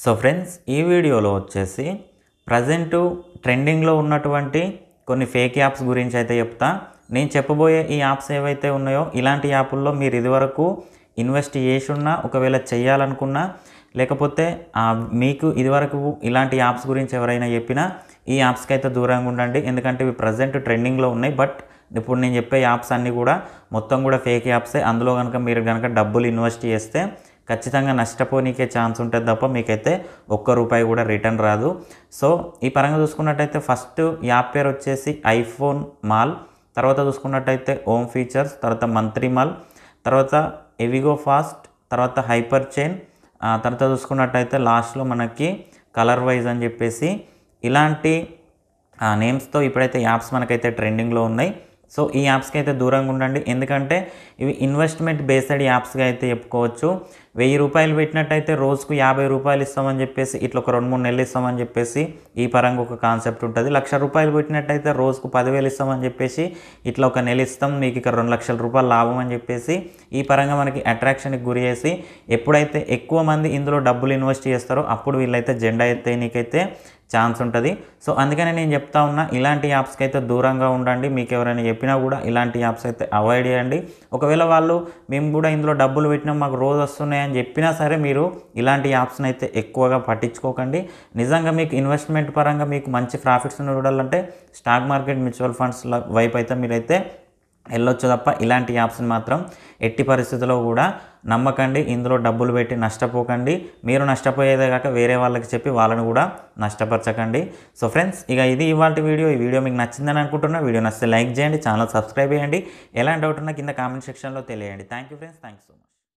So friends ఈ వీడియోలో వచ్చేసి ప్రజెంట్ ట్రెండింగ్లో ఉన్నటువంటి కొన్ని ఫేక్ యాప్స్ గురించి అయితే చెప్తా. నేను చెప్పబోయే ఈ యాప్స్ ఏవైతే ఉన్నాయో ఇలాంటి యాప్ల్లో మీరు ఇదివరకు ఇన్వెస్ట్ చేసి ఉన్నా, ఒకవేళ చేయాలనుకున్నా, లేకపోతే మీకు ఇదివరకు ఇలాంటి యాప్స్ గురించి ఎవరైనా చెప్పినా ఈ యాప్స్కి అయితే దూరంగా ఉండండి. ఎందుకంటే ఇవి ప్రజెంట్ ట్రెండింగ్లో ఉన్నాయి. బట్ ఇప్పుడు నేను చెప్పే యాప్స్ అన్నీ కూడా మొత్తం కూడా ఫేక్ యాప్సే. అందులో కనుక మీరు కనుక డబ్బులు ఇన్వెస్ట్ చేస్తే ఖచ్చితంగా నష్టపోనీకే ఛాన్స్ ఉంటుంది తప్ప మీకైతే ₹1 కూడా రిటర్న్ రాదు. సో ఈ పరంగా చూసుకున్నట్టయితే ఫస్ట్ యాప్ పేరు వచ్చేసి ఐఫోన్ మాల్, తర్వాత చూసుకున్నట్టయితే హోమ్ ఫీచర్స్, తర్వాత మంత్రి మాల్, తర్వాత ఎవిగో ఫాస్ట్, తర్వాత హైపర్ చైన్, తర్వాత చూసుకున్నట్టయితే లాస్ట్లో మనకి కలర్ వైజ్ అని చెప్పేసి ఇలాంటి నేమ్స్తో ఇప్పుడైతే యాప్స్ మనకైతే ట్రెండింగ్లో ఉన్నాయి. సో ఈ యాప్స్కి అయితే దూరంగా ఉండండి. ఎందుకంటే ఇవి ఇన్వెస్ట్మెంట్ బేస్డ్ యాప్స్గా అయితే చెప్పుకోవచ్చు. ₹1000 పెట్టినట్టయితే రోజుకు ₹50 ఇస్తామని చెప్పేసి ఇట్లా ఒక 2-3 నెలలు ఇస్తామని చెప్పేసి ఈ పరంగా ఒక కాన్సెప్ట్ ఉంటుంది. ₹1,00,000 పెట్టినట్టయితే రోజుకు 10,000 ఇస్తామని చెప్పేసి ఇట్లా ఒక నెల ఇస్తాం, మీకు ఇక ₹2,00,000 లాభం అని చెప్పేసి ఈ పరంగా మనకి అట్రాక్షన్కి గురి చేసి ఎప్పుడైతే ఎక్కువ మంది ఇందులో డబ్బులు ఇన్వెస్ట్ చేస్తారో అప్పుడు వీళ్ళైతే జెండా ఎత్తే నీకైతే ఛాన్స్ ఉంటుంది. సో అందుకని నేను చెప్తా ఉన్నా, ఇలాంటి యాప్స్కి అయితే దూరంగా ఉండండి. మీకు ఎవరైనా చెప్పినా కూడా ఇలాంటి యాప్స్ అయితే అవాయిడ్ చేయండి. ఒకవేళ వాళ్ళు మేము కూడా ఇందులో డబ్బులు పెట్టినాం, మాకు రోజు వస్తున్నాయని చెప్పినా సరే మీరు ఇలాంటి యాప్స్ని అయితే ఎక్కువగా పట్టించుకోకండి. నిజంగా మీకు ఇన్వెస్ట్మెంట్ పరంగా మీకు మంచి ప్రాఫిట్స్ చూడాలంటే స్టాక్ మార్కెట్, మ్యూచువల్ ఫండ్స్ వైపు అయితే మీరైతే వెళ్ళొచ్చు తప్ప ఇలాంటి యాప్స్ని మాత్రం ఎట్టి పరిస్థితుల్లో కూడా నమ్మకండి. ఇందులో డబ్బులు పెట్టి నష్టపోకండి. మీరు నష్టపోయేదే కాక వేరే వాళ్ళకి చెప్పి వాళ్ళని కూడా నష్టపరచకండి. సో ఫ్రెండ్స్, ఇక ఇది ఇవాళ వీడియో. ఈ వీడియో మీకు నచ్చిందని అనుకుంటున్నా. వీడియో నచ్చితే లైక్ చేయండి, ఛానల్ సబ్స్క్రైబ్ చేయండి. ఎలాంటి డౌట్ ఉన్నా కింద కామెంట్ సెక్షన్లో తెలియండి. Thank you friends, thank you so much.